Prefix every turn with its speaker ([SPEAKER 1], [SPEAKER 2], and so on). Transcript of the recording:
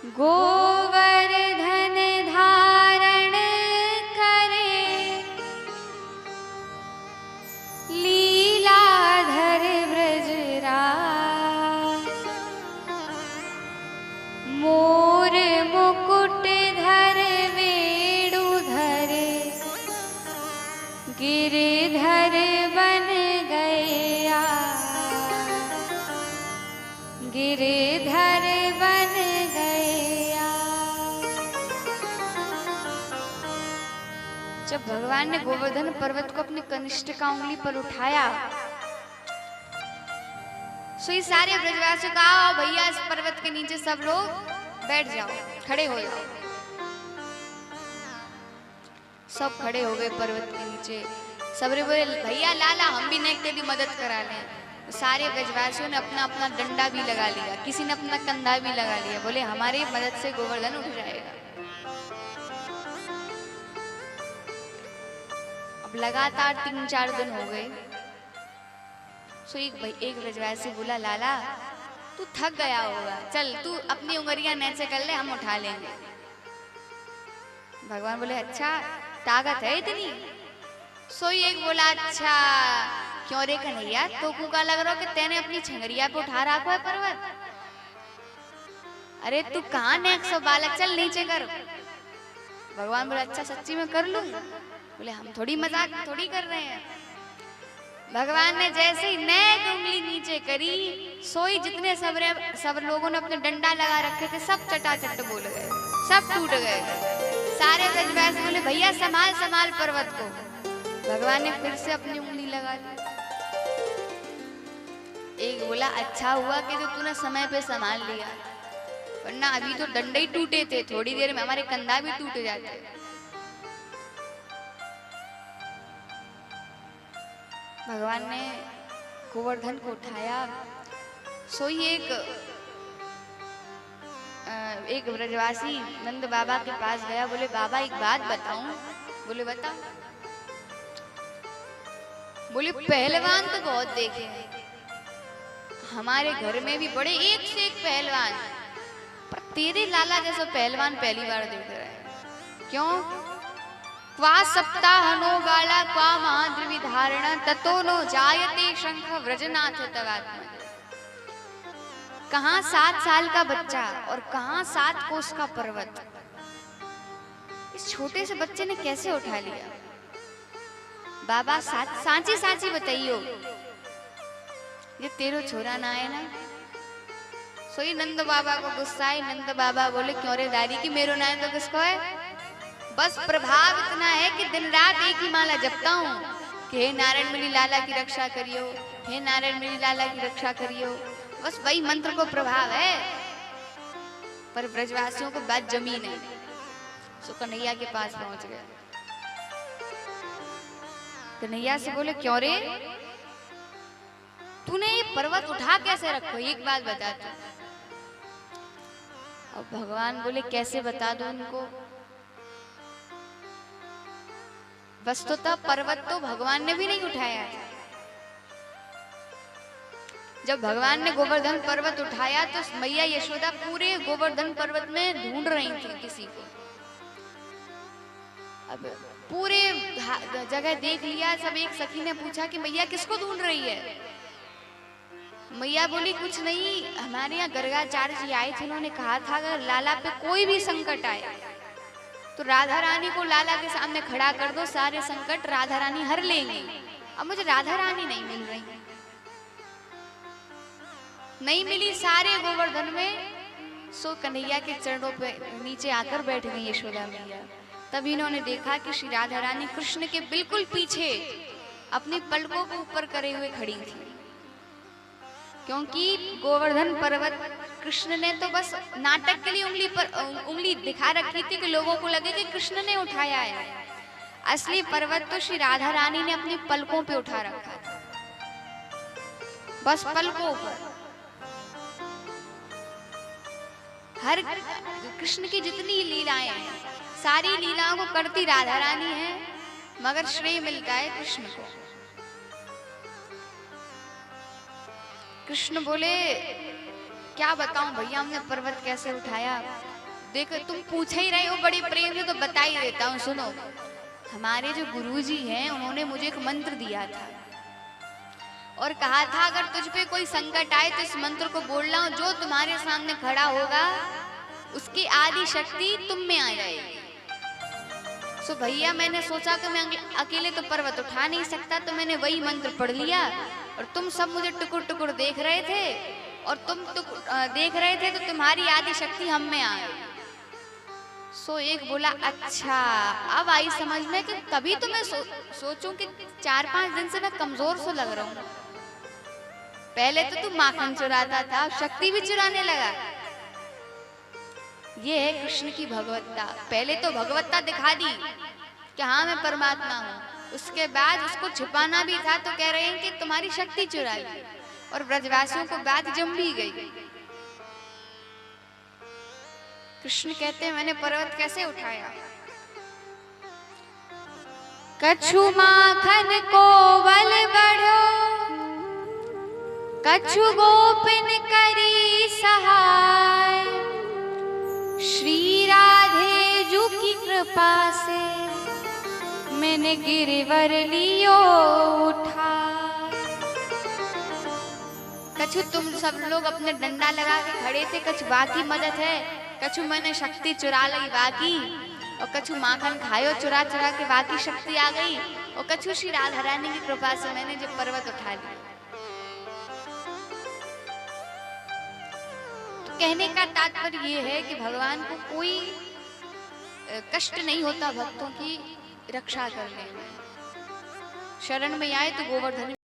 [SPEAKER 1] गोवर्धन धारण करे लीलाधर ब्रजराज। मोर मुकुट धर वेणुधर गिरधर बन गया। गिरधर बन गया। जब भगवान ने गोवर्धन पर्वत को अपनी कनिष्ठिका उंगली पर उठाया, सो ये सारे ब्रजवासियों का आओ भैया इस पर्वत के नीचे सब लोग बैठ जाओ, खड़े हो जाओ। सब खड़े हो गए पर्वत के नीचे। सबरे बोले भैया लाला हम भी नहीं तेरी मदद करा लें। सारे ब्रजवासियों ने अपना अपना डंडा भी लगा लिया, किसी ने अपना कंधा भी लगा लिया। बोले हमारी मदद से गोवर्धन उठ जाएगा। अब लगातार 3-4 दिन हो गए। सो एक ब्रजवासी बोला लाला तू थक गया होगा, चल तू अपनी उंगलियां नीचे कर ले, हम उठा लेंगे। भगवान बोले अच्छा ताकत है इतनी? सो एक बोला अच्छा क्यों रे कन्हैया तो का लग रहा हो कि तेने अपनी छंगरिया पे उठा रखा है पर्वत? अरे तू कहाँ ने 100 बालक, चल नीचे कर। भगवान बोले अच्छा सच्ची में कर लूं? बोले हम थोड़ी मजाक थोड़ी कर रहे हैं। भगवान ने जैसे ही नेक उंगली नीचे करी, सोई जितने सब लोगों ने अपने डंडा लगा रखे थे सब चटाचट बोल गए, सब टूट गए। सारे ब्रजवासी बोले भैया संभाल संभाल पर्वत को। भगवान ने फिर से अपनी उंगली लगा दी। एक बोला अच्छा हुआ कि जो तूने समय पे संभाल लिया, वरना अभी तो डंडे ही टूटे थे, थोड़ी देर में हमारे कंधा भी टूट जाते। भगवान ने गोवर्धन को उठाया। सोई एक ब्रजवासी नंद बाबा के पास गया। बोले बाबा एक बात बताऊं? बोले बता। बोले पहलवान तो बहुत देखे हैं, हमारे घर में भी बड़े एक से एक पहलवान, पर तेरे लाला जैसा पहलवान पहली बार देख रहे हैं। क्यों? क्वा सप्ताहनो गाला क्वा महाद्रवि धारणा ततो नो जायते शंख व्रजनाथ तवात्म। कहाँ 7 साल का बच्चा और कहाँ 7 कोस का पर्वत। इस छोटे से बच्चे ने कैसे उठा लिया? बाबा सांची सांची बताइयो ये तेरो छोरा ना है ना? सोई नंद बाबा को गुस्सा है। नंद बाबा बोले क्यों रे दादी की मेरो ना है तो किसको है? बस प्रभाव इतना है कि दिन रात एक ही माला जपता हूँ कि हे नारायण मेरी लाला की रक्षा करियो, हे नारायण मेरी लाला की रक्षा करियो। बस वही मंत्र को प्रभाव है, पर ब्रजवासियों को बात जमी नहीं। सो कन्हैया के पास पहुंच गए। कन्हैया से बोले क्यों रे तूने ये पर्वत उठा कैसे रखो, एक बात बता तू। अब भगवान बोले कैसे बता दो उनको? वस्तुतः पर्वत तो भगवान ने भी नहीं उठाया। जब भगवान ने गोवर्धन पर्वत उठाया तो मैया यशोदा पूरे गोवर्धन पर्वत में ढूंढ रही थी किसी को। अब पूरे जगह देख लिया, सब एक सखी ने पूछा कि मैया किसको ढूंढ रही है? मैया बोली कुछ नहीं, हमारे यहाँ गर्गाचार्य जी आए थे, उन्होंने कहा था अगर लाला पे कोई भी संकट आए तो राधा रानी को लाला के सामने खड़ा कर दो, सारे संकट राधा रानी हर लेंगी। अब मुझे राधा रानी नहीं मिल रही, नहीं मिली सारे गोवर्धन में। सो कन्हैया के चरणों पे नीचे आकर बैठ गई यशोदा मैया। तभी इन्होंने देखा कि श्री राधा रानी कृष्ण के बिल्कुल पीछे अपनी पलकों को ऊपर करे हुए खड़ी थी, क्योंकि गोवर्धन पर्वत कृष्ण ने तो बस नाटक के लिए उंगली दिखा रखी थी कि लोगों को लगे कि कृष्ण ने उठाया है। असली पर्वत तो श्री राधा रानी ने अपनी पलकों पे उठा रखा था, बस पलकों पर। हर कृष्ण की जितनी लीलाएं हैं सारी लीलाओं को करती राधा रानी है, मगर श्रेय मिलता है कृष्ण को। कृष्ण बोले क्या बताऊं भैया हमने पर्वत कैसे उठाया। देखो तुम पूछ ही रहे हो बड़े प्रेम से, तो बता ही देता हूँ, सुनो। हमारे जो गुरुजी हैं उन्होंने मुझे एक मंत्र दिया था और कहा था अगर तुझ पे कोई संकट आए तो इस मंत्र को बोलना, जो तुम्हारे सामने खड़ा होगा उसकी आदि शक्ति तुम में आ जाएगी। सो भैया मैंने सोचा कि मैं अकेले तो पर्वत उठा नहीं सकता, तो मैंने वही मंत्र पढ़ लिया और तुम सब मुझे टुकुर टुकुर देख रहे थे और तुम देख रहे थे तो तुम्हारी आदि शक्ति हम में आ गई। सो एक बोला अच्छा अब आई समझ में कि तभी तो मैं सोचूं कि 4-5 दिन से मैं कमजोर सो लग रहा हूं। पहले तो तू माखन चुराता था, अब शक्ति भी चुराने लगा। ये है कृष्ण की भगवत्ता। पहले तो भगवत्ता दिखा दी कि हाँ मैं परमात्मा हूँ, उसके बाद उसको छिपाना भी था तो कह रहे हैं कि तुम्हारी शक्ति चुरा ली, और ब्रजवासियों को बात जम भी गई। कृष्ण कहते हैं मैंने पर्वत कैसे उठाया। कछु माखन को बल बढ़ो, कछु गोपिन करी सहाय, श्री राधे जू की कृपा से मैंने गिरिवर लियो उठा। कछु तुम सब लोग अपने डंडा लगा के खड़े थे, कछु बाकी मदद है, कछु मैंने शक्ति चुरा ली बाकी, और कछु माखन खायो चुरा चुरा के बाकी शक्ति आ गई, और कछु श्री राधा रानी की कृपा से मैंने जो पर्वत उठा लिया। तो कहने का तात्पर्य ये है कि भगवान को कोई कष्ट नहीं होता भक्तों की रक्षा करने में। शरण में आए तो गोवर्धन